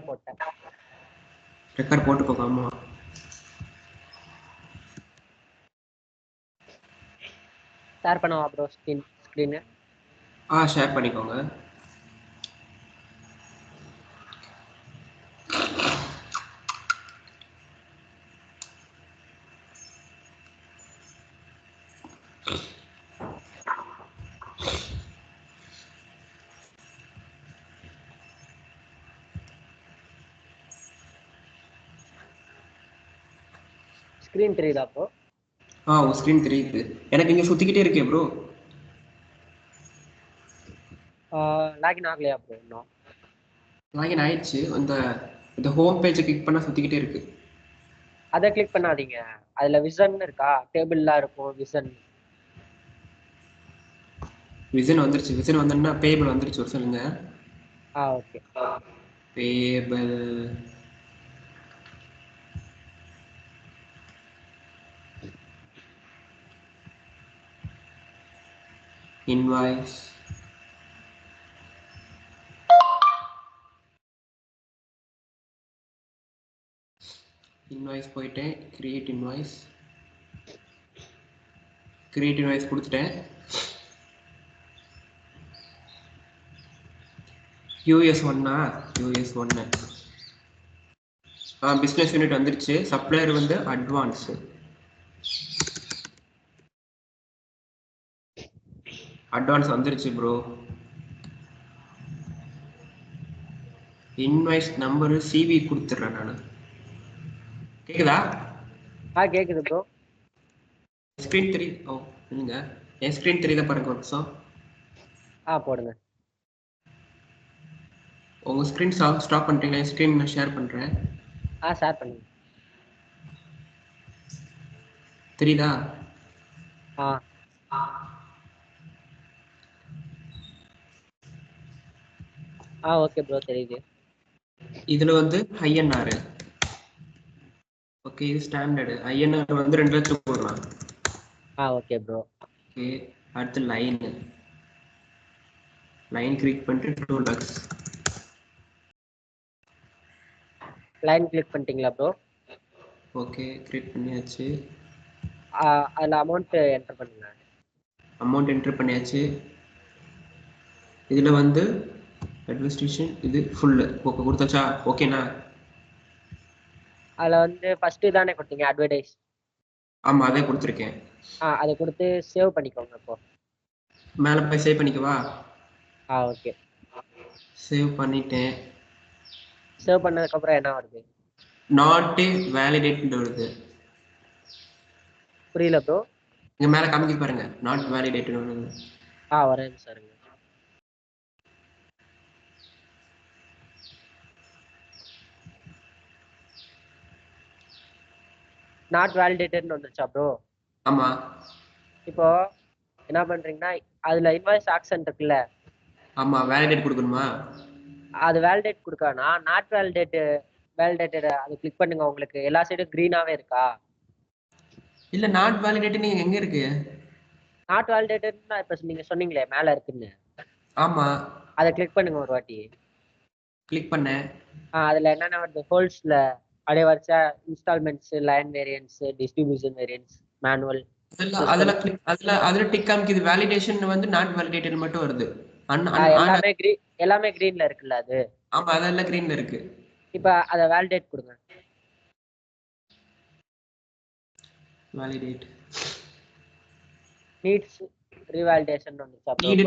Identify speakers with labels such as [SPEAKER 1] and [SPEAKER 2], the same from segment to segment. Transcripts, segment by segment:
[SPEAKER 1] போட்டேன்.
[SPEAKER 2] ரெக்கார்ட் போட்டுக்கோங்க. ஆமா
[SPEAKER 1] ஷேர் பண்ணவா ப்ரோ ஸ்க்ரீனு?
[SPEAKER 2] ஷேர் பண்ணிக்கோங்க.
[SPEAKER 1] ஸ்க்ரீன் தெரியுதா ப்ரோ?
[SPEAKER 2] உங்க ஸ்க்ரீன் தெரியுது. எனக்கு இங்க சுத்திக்கிட்டே இருக்கே ப்ரோ.
[SPEAKER 1] லாகின் ஆகலையா ப்ரோ இன்னும்?
[SPEAKER 2] லாகின் ஆயிடுச்சு. இந்த ஹோம் பேஜை கிளிக் பண்ணா சுத்திக்கிட்டே இருக்கு.
[SPEAKER 1] அதை கிளிக் பண்ணாதீங்க. அதுல விசன் இருக்கா? டேபிள்லாம் இருக்கும் விசன்.
[SPEAKER 2] விசன் வந்துருச்சு. விசன் வந்தோன்னா பேபிள் வந்துருச்சு. ஒரு சொல்லுங்க.
[SPEAKER 1] ஓகே.
[SPEAKER 2] பேபிள் இன்வாய்ஸ் போயிட்டேன். கிரியேட் இன்வாய்ஸ் கொடுத்துட்டேன். US 1 பிஸ்னஸ் யூனிட் வந்துருச்சு. சப்ளையர் வந்து அட்வான்ஸ் வந்துருச்சு ப்ரோ. இன்வாய்ஸ் நம்பர் CV கொடுத்துட்றேன் நான். கேக்குதா?
[SPEAKER 1] கேக்குது ப்ரோ.
[SPEAKER 2] ஸ்கிரீன் தெரியுது. இல்லைங்க, என் ஸ்கிரீன் தெரியுதா பாருங்க ஒரு நிமிஷம்.
[SPEAKER 1] போடுங்க.
[SPEAKER 2] உங்க ஸ்கிரீன் ஸ்டாப் பண்ணிட்டீங்களா? என் ஸ்கிரீன் நான் ஷேர் பண்றேன்.
[SPEAKER 1] ஷேர் பண்ணுங்க.
[SPEAKER 2] தெரியுதா?
[SPEAKER 1] ஓகே ப்ரோ தெரியுது.
[SPEAKER 2] இதுல வந்து INR. ஓகே, இது ஸ்டாண்டர்டு. INR வந்து 2 லட்சம் போடலாம்.
[SPEAKER 1] Okay bro.
[SPEAKER 2] ஓகே, அடுத்து லைன் கிளிக் பண்ணிட்டு 2 lakhs.
[SPEAKER 1] லைன் கிளிக் பண்ணிட்டீங்களா ப்ரோ?
[SPEAKER 2] ஓகே, கிரியேட் பண்ணியாச்சு.
[SPEAKER 1] அதுல அமௌண்ட் என்டர் பண்ணுங்க.
[SPEAKER 2] அமௌண்ட் என்டர் பண்ணியாச்சு. இதுல வந்து அட்மினிஸ்ட்ரேஷன் இது ஃபுல்லு ஓகே கொடுத்தாச்சா? ஓகேண்ணா.
[SPEAKER 1] அதுல வந்து ஃபர்ஸ்ட் தானே கொடுத்தீங்க அட்வர்டைஸ்?
[SPEAKER 2] ஆமா, அதே கொடுத்துருக்கேன்.
[SPEAKER 1] அதை கொடுத்து சேவ் பண்ணிக்கோங்க. இப்போ
[SPEAKER 2] மேலே போய் சேவ் பண்ணிக்கவா?
[SPEAKER 1] ஓகே,
[SPEAKER 2] சேவ் பண்ணிட்டேன்.
[SPEAKER 1] சேவ் பண்ணதுக்கு அப்புறம் என்ன வருது?
[SPEAKER 2] நாட் வேலிடேட் வருது.
[SPEAKER 1] புரியல ப்ரோ.
[SPEAKER 2] இங்க மேல காமிக்குது பாருங்க, நாட் வேலிடேட் வருது.
[SPEAKER 1] ஒரே நிமிஷம் இருங்க. நாட் வேலிடேட்டட்னு வந்துச்சா ப்ரோ?
[SPEAKER 2] ஆமா.
[SPEAKER 1] இப்போ என்ன பண்றீங்கன்னா, அதுல இன்வாய்ஸ் ஆக்ஷன் இருக்குல்ல?
[SPEAKER 2] ஆமா, வேலிடேட் கொடுக்கணுமா?
[SPEAKER 1] அது வேலிடேட் கொடுக்கானா நாட் வேலிடேட்டட் அது கிளிக் பண்ணுங்க. உங்களுக்கு எல்லா சைடும் கிரீனாவே இருக்கா?
[SPEAKER 2] இல்ல, நாட் வேலிடேட் நீங்க எங்க இருக்கு?
[SPEAKER 1] நாட் வேலிடேட்டட்னா இப்ப நீங்க சொன்னீங்களே மேல இருக்குன்னு.
[SPEAKER 2] ஆமா,
[SPEAKER 1] அதை கிளிக் பண்ணுங்க ஒரு வாட்டி.
[SPEAKER 2] கிளிக் பண்ணேன்.
[SPEAKER 1] அதுல என்னென்ன வருது? ஹோல்ஸ்ல அப்படியே வரிசா installments, line variants, distribution variants, manual.
[SPEAKER 2] அதுல டிக் காமிக்குது. வேலிடேஷன் வந்து நாட் வேலிடேட்டட் மட்டும் வருது.
[SPEAKER 1] எல்லாமே கிரீன்ல இருக்குல்ல அது?
[SPEAKER 2] ஆமா, அதெல்லாம் கிரீன்ல இருக்கு.
[SPEAKER 1] இப்ப அத வேலிடேட் கொடுங்க.
[SPEAKER 2] வேலிடேட்
[SPEAKER 1] நீட்ஸ் ரீவேலிடேஷன் வந்துச்சா ப்ரோ?
[SPEAKER 2] நீட்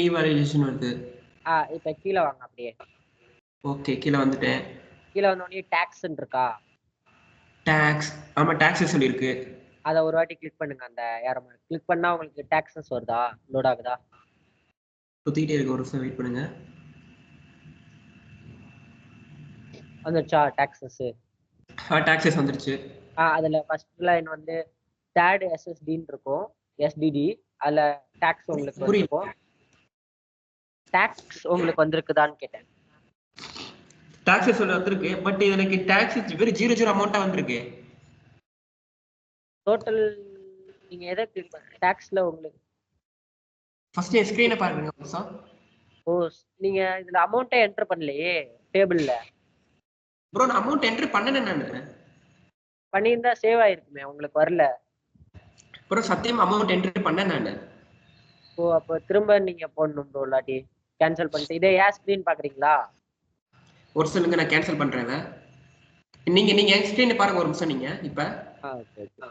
[SPEAKER 2] ரீவேலிடேஷன் வருது.
[SPEAKER 1] இப்ப கீழ வாங்க அப்படியே.
[SPEAKER 2] ஓகே, கீழ வந்துட்டேன்.
[SPEAKER 1] கீழ வந்தோடனே டாக்ஸ் இருக்கா?
[SPEAKER 2] டாக்ஸ், ஆமா டாக்ஸ் சொல்லிருக்கு.
[SPEAKER 1] அத ஒரு வாட்டி கிளிக் பண்ணுங்க. அந்த ஏரோ மார்க் கிளிக் பண்ணா உங்களுக்கு டாக்ஸஸ் வருதா? லோட் ஆகுதா?
[SPEAKER 2] சுத்திட்டே இருக்கு, ஒரு நிமிஷம் வெயிட் பண்ணுங்க.
[SPEAKER 1] வந்துச்சா டாக்ஸஸ்?
[SPEAKER 2] டாக்ஸஸ் வந்துருச்சு.
[SPEAKER 1] அதுல ஃபர்ஸ்ட் லைன் வந்து தேர்ட் SSDன்னு இருக்கும், SDD. அதுல டாக்ஸ் உங்களுக்கு வந்திருக்கும். டாக்ஸ் உங்களுக்கு வந்திருக்குதான்னு கேட்டேன்.
[SPEAKER 2] டாக்ஸஸ் வந்திருக்கு, பட் எனக்கு டாக்ஸ் வெறும் 00 அமௌண்ட்டா வந்திருக்கு.
[SPEAKER 1] டோட்டல் நீங்க எதை கிளிக் பண்ண டாக்ஸ்ல உங்களுக்கு?
[SPEAKER 2] ஃபர்ஸ்ட் ஸ்கிரீனை பாருங்க.
[SPEAKER 1] நீங்க இதுல அமௌண்ட்டே என்டர் பண்ணலையே. டேபிள்ல
[SPEAKER 2] ப்ரோ நான் அமௌண்ட் என்ட்ரி பண்ணனேன் நானு.
[SPEAKER 1] பண்ணியிருந்தா சேவ் ஆயிருக்குமே, உங்களுக்கு வரல.
[SPEAKER 2] ப்ரோ சத்தியம் அமௌண்ட் என்ட்ரி பண்ணேன் நானு.
[SPEAKER 1] ஸோ அப்போ திரும்ப நீங்க போடணும் ப்ரோ, இல்லாட்டி கேன்சல் பண்ணிட்டு இதே ஏன் ஸ்க்ரீன் பாக்குறீங்களா?
[SPEAKER 2] ஒரு சொல்லுங்க நான் கேன்சல் பண்றேன். நீங்க நீங்க என் ஸ்கிரீன் பாருங்க ஒரு நிமிஷம். நீங்க இப்ப
[SPEAKER 1] ஓகே ஓகே.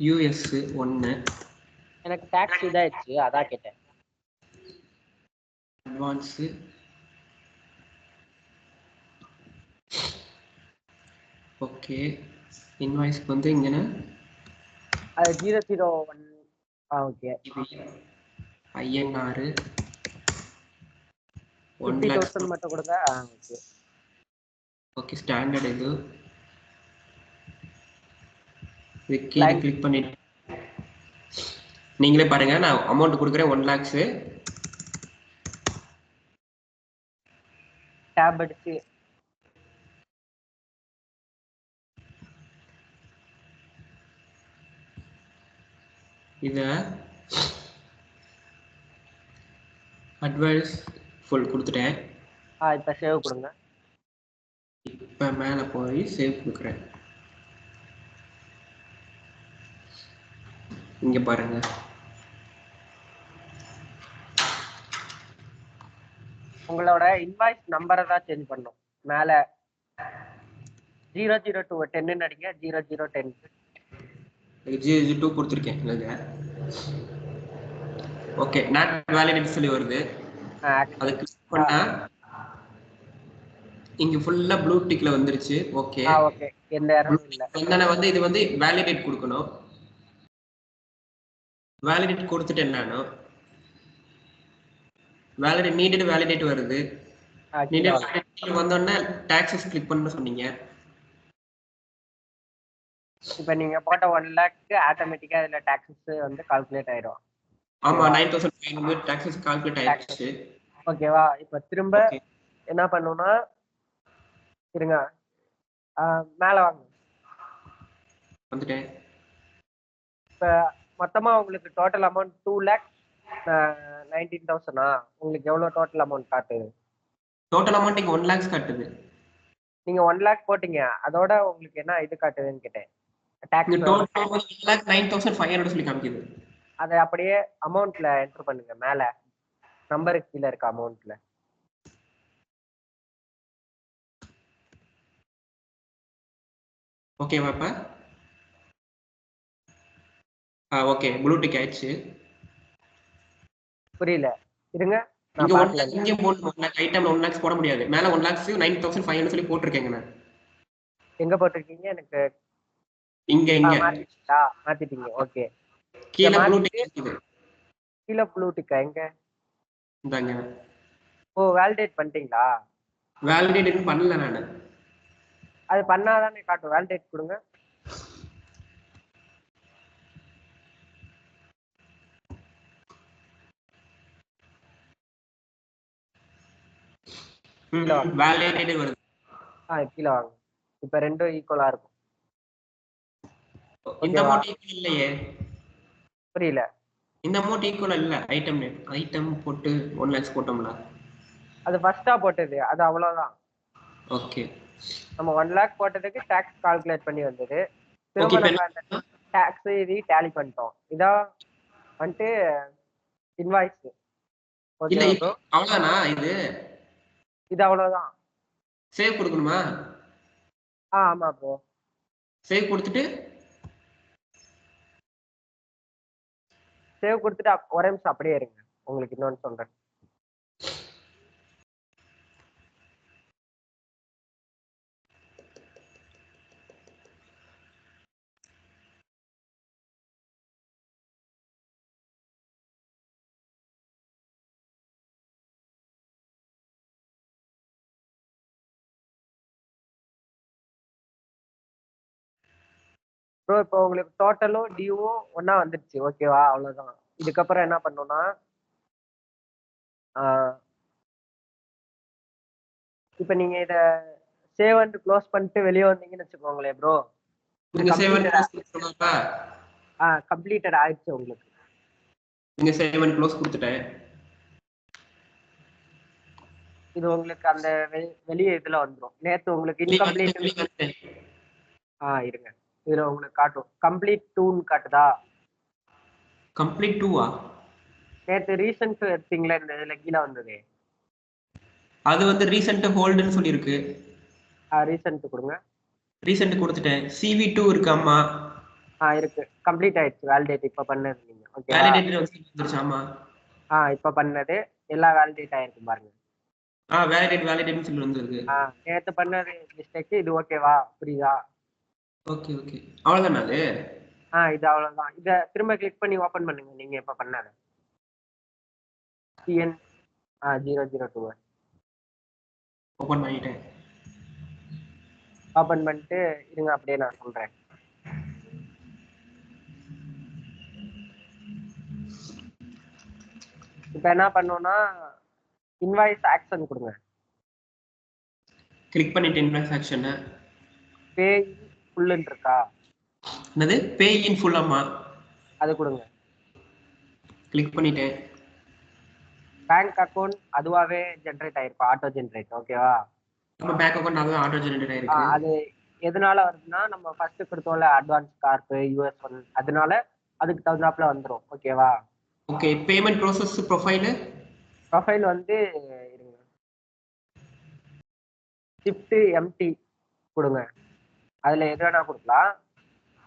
[SPEAKER 2] யூஎஸ் 1
[SPEAKER 1] எனக்கு டாக்ஸ் இதாயிடுச்சு, அதான் கேட்டேன்.
[SPEAKER 2] Advance okay. இன்வாய்ஸ்க்கு வந்து இங்கன
[SPEAKER 1] அது 001. ஓகே.
[SPEAKER 2] ஐஎன்ஆர்
[SPEAKER 1] 50,000 மட்டும் கொடுங்க. Okay
[SPEAKER 2] okay. ஸ்டாண்டர்ட் இது கீழே கிளிக் பண்ணிட்டு நீங்களே பாருங்க. நான் அமௌண்ட் கொடுக்குறேன் 1 lakhs.
[SPEAKER 1] டேப் அடிச்சு
[SPEAKER 2] இத அட்வைஸ் ஃபுல் கொடுத்துட்டேன்.
[SPEAKER 1] இப்ப சேவ் கொடுங்க.
[SPEAKER 2] இப்ப மேல போய் சேவ் கொடுக்குறேன். இங்க பாருங்க.
[SPEAKER 1] உங்களோட இன்வாய்ஸ் நம்பரை தான் சேஞ்ச் பண்ணும். மேல 002 10 அடிங்க. 0010
[SPEAKER 2] 002 கொடுத்துருக்கேன். ஓகே நாட் வேலிடேட் சொல்லி வருது. அதை கிளிக் பண்ணா இங்க ஃபுல்லா ப்ளூ டிக்ல வந்துருச்சு. Okay
[SPEAKER 1] okay. எந்த எரரும் இல்ல.
[SPEAKER 2] என்னன்னா வந்து இது வந்து வேலிடேட் கொடுக்கணும். வேலிடேட் கொடுத்துட்டேன் நானு. வேலிடேட் நீடட் வேலிடேட் வருது. நீடட் வேலிடேட் வந்தோடனே டாக்ஸஸ் கிளிக் பண்ண சொன்னீங்க.
[SPEAKER 1] இப்ப நீங்க போட்ட 1 lakhக்கு ஆட்டோமேட்டிக்கா இதுல டாக்ஸஸ் வந்து கால்குலேட் ஆயிடும்.
[SPEAKER 2] ஆமா 9500 டாக்ஸஸ் கால்குலேட் ஆயிடுச்சு.
[SPEAKER 1] ஓகேவா? இப்ப திரும்ப என்ன பண்ணனும்னா இருங்க, மேல வாங்க.
[SPEAKER 2] வந்துட்டேன்.
[SPEAKER 1] இப்ப மொத்தமா உங்களுக்கு டோட்டல் அமௌண்ட் 2,19,000. உங்களுக்கு எவ்வளவு டோட்டல் அமௌண்ட் காட்டுது?
[SPEAKER 2] டோட்டல் அமௌண்ட் இங்க 1 lakhs காட்டுது.
[SPEAKER 1] நீங்க 1 lakh போட்டீங்க, அதோட உங்களுக்கு என்ன இது காட்டுதுன்னு கேட்டேன்.
[SPEAKER 2] இங்க டோட்டல் அமௌண்ட் 1,09,500 சொல்லி காமிக்குது.
[SPEAKER 1] அதை அப்படியே அமௌண்ட்ல என்டர் பண்ணுங்க. மேல நம்பருக்கு கீழே இருக்க அமௌண்ட்ல.
[SPEAKER 2] ஓகேவா? இப்ப ஓகே ப்ளூ டிக் ஆயிடுச்சு.
[SPEAKER 1] புரியல, இருங்க.
[SPEAKER 2] இங்க 1 lakh இங்க போடணும். ஐட்டம்ல 1 lakhs போட முடியாது. மேல 1 lakhs 9,500 சொல்லி போட்டுருக்கேங்க நான்.
[SPEAKER 1] எங்க போட்டிருக்கீங்க? எனக்கு
[SPEAKER 2] இங்க இங்க
[SPEAKER 1] மாத்திட்டீங்க. ஓகே.
[SPEAKER 2] கீழ ப்ளூ டிக் இருக்குது.
[SPEAKER 1] கீழ ப்ளூ டிக்கா? எங்க?
[SPEAKER 2] இந்தாங்க.
[SPEAKER 1] வேலிடேட் பண்ணிட்டீங்களா?
[SPEAKER 2] வேலிடேட் பண்ணல நானு.
[SPEAKER 1] அது பண்ணாதானே காட்டும். வேலிடேட் கொடுங்க.
[SPEAKER 2] வேலிடேட் வருது.
[SPEAKER 1] கீழ வாங்க. இப்ப ரெண்டும் ஈக்குவலா இருக்கும்.
[SPEAKER 2] இந்த அமௌண்ட் ஈக்குவல் இல்லையே.
[SPEAKER 1] புரியல.
[SPEAKER 2] இந்த அமௌண்ட் ஈக்குவல் இல்ல. ஐட்டம் போட்டு 1 lakhs போட்டோம்ல.
[SPEAKER 1] அது ஃபர்ஸ்டா போட்டது, அது அவ்வளவுதான்.
[SPEAKER 2] ஓகே.
[SPEAKER 1] நம்ம 1 lakh போட்டதுக்கு டாக்ஸ் கால்குலேட் பண்ணி வந்தது. திரும்ப நம்ம அந்த டாக்ஸ் இது டேலி பண்ணிட்டோம். இதான் வந்துட்டு இன்வாய்ஸ்.
[SPEAKER 2] இல்ல அவ்வளவுதானா? இது
[SPEAKER 1] அவ்வளவுதான்.
[SPEAKER 2] சேவ் கொடுக்கணுமா?
[SPEAKER 1] ஆமா ப்ரோ.
[SPEAKER 2] சேவ் கொடுத்துட்டு
[SPEAKER 1] ஒரே நிமிஷம் அப்படியே இருங்க, உங்களுக்கு இன்னொன்னு சொல்றேன். ப்ரோ இப்போ உங்களுக்கு டோட்டலும் டியூவும் ஒன்னா வந்துருச்சு. ஓகேவா? அவ்வளவுதான். இதுக்கப்புறம் என்ன பண்ணணும்னா இப்ப நீங்க இத சேவ் அண்ட் க்ளோஸ் பண்ணிட்டு வெளியே வந்தீங்கன்னு வச்சுக்கோங்களேன் ப்ரோ. கம்ப்ளீட்டட் ஆயிடுச்சு உங்களுக்கு.
[SPEAKER 2] நீங்க சேவ் அண்ட் க்ளோஸ் கொடுத்துட்டேன்.
[SPEAKER 1] இது உங்களுக்கு அந்த வெளியே இதுல வந்துரும். நேத்து உங்களுக்கு இன்கம்ப்ளீட் இருங்க. இதுல உங்களுக்கு காட்டும். கம்ப்ளீட் 2ன்னு காட்டுதா?
[SPEAKER 2] கம்ப்ளீட் 2ஆ?
[SPEAKER 1] நேத்து ரீசன்ட் எடுத்தீங்களா இந்த இதுல கீழ வந்தது.
[SPEAKER 2] அது வந்து ரீசன்ட் ஹோல்டுன்னு சொல்லிருக்கு.
[SPEAKER 1] ரீசன்ட் கொடுங்க.
[SPEAKER 2] ரீசன்ட் கொடுத்துட்டேன். CV2 இருக்கு. ஆமா
[SPEAKER 1] இருக்கு. கம்ப்ளீட் ஆயிடுச்சு. வேலிடேட் இப்ப பண்ணது நீங்க. ஓகேவா?
[SPEAKER 2] வேலிடேட் வந்துருச்சு. ஆமா
[SPEAKER 1] இப்ப பண்ணது எல்லாம் வேலிடேட் ஆயிருக்கு பாருங்க.
[SPEAKER 2] வேலிடேட்னு சொல்லி வந்திருக்கு.
[SPEAKER 1] நேத்து பண்ணது மிஸ்டேக். இது ஓகேவா? புரியுதா?
[SPEAKER 2] ஓகே ஓகே அவ்வளவுதானா அது?
[SPEAKER 1] இது அவ்வளவுதான். இத திரும்ப கிளிக் பண்ணி ஓபன் பண்ணுங்க. நீங்க இப்ப பண்ணது CN 002
[SPEAKER 2] ஓபன் பண்ணிட்டேன்.
[SPEAKER 1] ஓபன் பண்ணிட்டு இருங்க, அப்படியே நான் சொல்றேன். இப்ப என்ன பண்ணோம்னா இன்வாய்ஸ் ஆக்ஷன் கொடுங்க.
[SPEAKER 2] கிளிக் பண்ணிட்டு இன்வாய்ஸ் ஆக்ஷன்
[SPEAKER 1] பே ஃபுல்லுன்னு இருக்கா?
[SPEAKER 2] என்னது? பே இன் ஃபுல். ஆமா
[SPEAKER 1] அது கொடுங்க.
[SPEAKER 2] கிளிக் பண்ணிட்டேன்.
[SPEAKER 1] பேங்க் அக்கவுண்ட் அதுவாவே ஜெனரேட் ஆயிருக்கும். Auto generate. ஓகேவா?
[SPEAKER 2] நம்ம பேங்க் அக்கவுண்ட் அதுவே ஆட்டோ ஜெனரேட் ஆயிருக்கு.
[SPEAKER 1] அது எதனால வருதுன்னா நம்ம ஃபர்ஸ்ட் கொடுத்தோம்ல அட்வான்ஸ் கார்ப் US1, அதனால அதுக்கு தகுந்தாப்புல வந்துரும். ஓகேவா?
[SPEAKER 2] ஓகே. பேமெண்ட் ப்ராசஸ் ப்ரொஃபைல்
[SPEAKER 1] வந்து இருங்க, ஷிஃப்ட் MT கொடுங்க. அதுல எது வேணா கொடுக்கலாம்.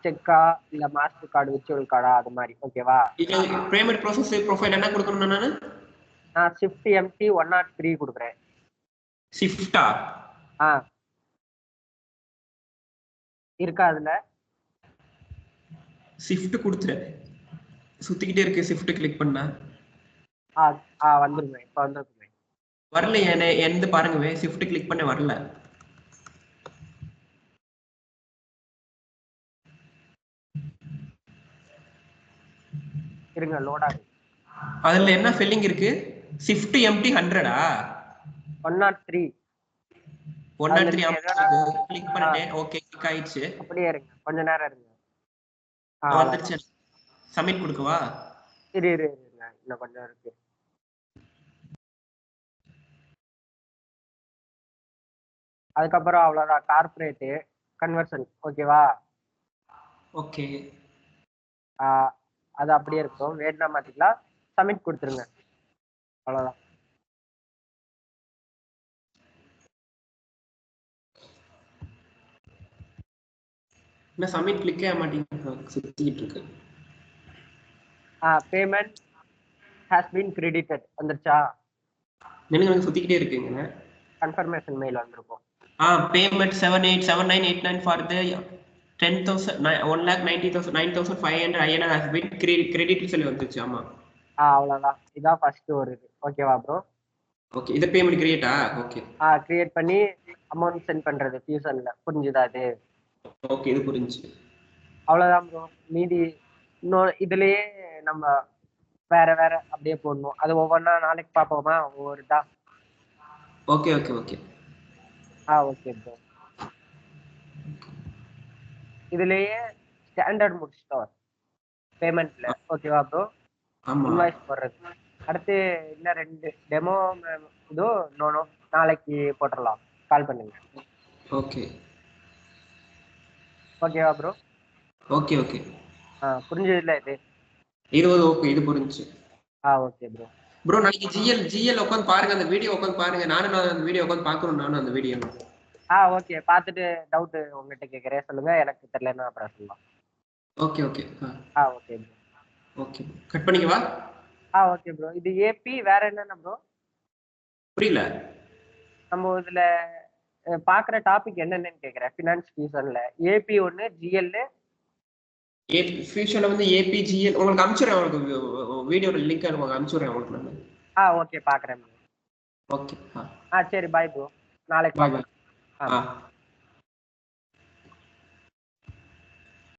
[SPEAKER 1] செக்கா இல்ல மாஸ்டர் கார்டு, விர்ச்சுவல் கார்டா, அது மாதிரி. ஓகேவா?
[SPEAKER 2] பேமெண்ட் ப்ராசஸ் ப்ரொஃபைல் என்ன கொடுக்கணும்?
[SPEAKER 1] நான் ஷிஃப்ட் MT 103 கொடுக்குறேன்.
[SPEAKER 2] ஷிஃப்டா? இருக்கா அதுல? ஷிஃப்ட் கொடுத்துறேன். சுத்திக்கிட்டே இருக்கு. ஷிஃப்ட் கிளிக் பண்ணா
[SPEAKER 1] வந்துருங்க. இப்ப வந்துருங்க.
[SPEAKER 2] வரல. எந்த பாருங்க. ஷிஃப்ட் கிளிக் பண்ண வரல.
[SPEAKER 1] இருங்க, லோட் ஆகுது.
[SPEAKER 2] அதுல என்ன ஃபில்லிங் இருக்கு? Shift MT 100ஆ?
[SPEAKER 1] 103
[SPEAKER 2] கிளிக் பண்ணிட்டேன். ஓகே கிளிக் ஆயிடுச்சு.
[SPEAKER 1] அப்படியே இருங்க, கொஞ்ச நேரம் இருங்க.
[SPEAKER 2] வந்துருச்சு. சப்மிட் கொடுக்கவா?
[SPEAKER 1] இருங்க, இன்னும் கொஞ்சம் இருக்கு. அதுக்கப்புறம் அவ்வளவுதான். Corporate conversion. ஓகேவா?
[SPEAKER 2] ஓகே.
[SPEAKER 1] அது அப்படியே இருக்கும். வேணும்னா மாத்திக்கலாம். சப்மிட் கொடுத்துருங்க. அவ்வளவுதான்.
[SPEAKER 2] என்ன சப்மிட் கிளிக் ஆக மாட்டேங்குது. சுத்திட்டு இருக்கு.
[SPEAKER 1] பேமெண்ட் ஹஸ் பீன் கிரெடிட்டட் வந்துருச்சா?
[SPEAKER 2] எனக்கு சுத்திக்கிட்டே இருக்குங்க.
[SPEAKER 1] கன்ஃபர்மேஷன் மெயில் வந்திருக்கும்.
[SPEAKER 2] Payment 787989 for the 10,000 1,90,500 INR has been credited சொல்லி வந்துச்சு. ஆமா
[SPEAKER 1] அவ்வளவுதான். இதான் ஃபர்ஸ்ட் ஒரு இது. ஓகேவா ப்ரோ?
[SPEAKER 2] ஓகே. இது பேமெண்ட் கிரியேட்டா? ஓகே.
[SPEAKER 1] கிரியேட் பண்ணி அமௌண்ட் சென்ட் பண்றது ஃபியூசன்ல. புரிஞ்சுதா இது?
[SPEAKER 2] ஓகே இது புரிஞ்சுச்சு.
[SPEAKER 1] அவ்வளவுதான் ப்ரோ. மீதி இன்னும் இதுலயே நம்ம வேற வேற அப்படியே போடணும். அது ஒவ்வொன்றா நாளைக்கு பார்ப்போமா? ஒவ்வொரு இதா.
[SPEAKER 2] Okay okay okay.
[SPEAKER 1] Okay bro. இதுலயே ஸ்டாண்டர்ட் முடிச்சிட்டோம் பேமெண்ட்ல. ஓகேவா ப்ரோ? இன்வாய்ஸ் போடுறது. அடுத்து இன்னும் 2 டெமோ இதோ நோ நாளைக்கு போட்டுடலாம். கால் பண்ணுங்க.
[SPEAKER 2] ஓகே
[SPEAKER 1] ஓகேவா ப்ரோ?
[SPEAKER 2] Okay okay.
[SPEAKER 1] புரிஞ்சதுல இது?
[SPEAKER 2] ஓகே இது புரிஞ்சுச்சு.
[SPEAKER 1] Okay bro.
[SPEAKER 2] ப்ரோ நாளைக்கு ஜிஎல் உட்காந்து பாருங்க. அந்த வீடியோ உட்காந்து பாருங்க. நானும் அந்த வீடியோ உட்காந்து பார்க்கணும். நானும் அந்த வீடியோ.
[SPEAKER 1] ஓகே. பார்த்துட்டு டவுட் உங்ககிட்ட கேட்குறேன். சொல்லுங்க. எனக்கு தெரியலன்னா அப்புறம் சொல்லலாம்.
[SPEAKER 2] Okay okay.
[SPEAKER 1] Okay bro.
[SPEAKER 2] Okay cut பண்ணிக்கவா?
[SPEAKER 1] Okay bro. இது ஏபி வேற என்னன்னா ப்ரோ?
[SPEAKER 2] புரியல.
[SPEAKER 1] நம்ம இதுல பாக்குற டாபிக் என்னன்னு கேக்குறேன். ஃபினான்ஸ் ஃபியூஷன்ல ஏபி 1, ஜிஎல்
[SPEAKER 2] ஃபியூச்சர்ல வந்து ஏபிஜிஎல் உங்களுக்கு அனுப்பிச்சுறேன். உங்களுக்கு வீடியோட லிங்க் உங்களுக்கு அனுப்பிச்சுறேன் உங்களுக்கு நான்.
[SPEAKER 1] ஓகே பாக்குறேன்.
[SPEAKER 2] ஓகே.
[SPEAKER 1] சரி பாய் ப்ரோ. நாளைக்கு
[SPEAKER 2] பாய்.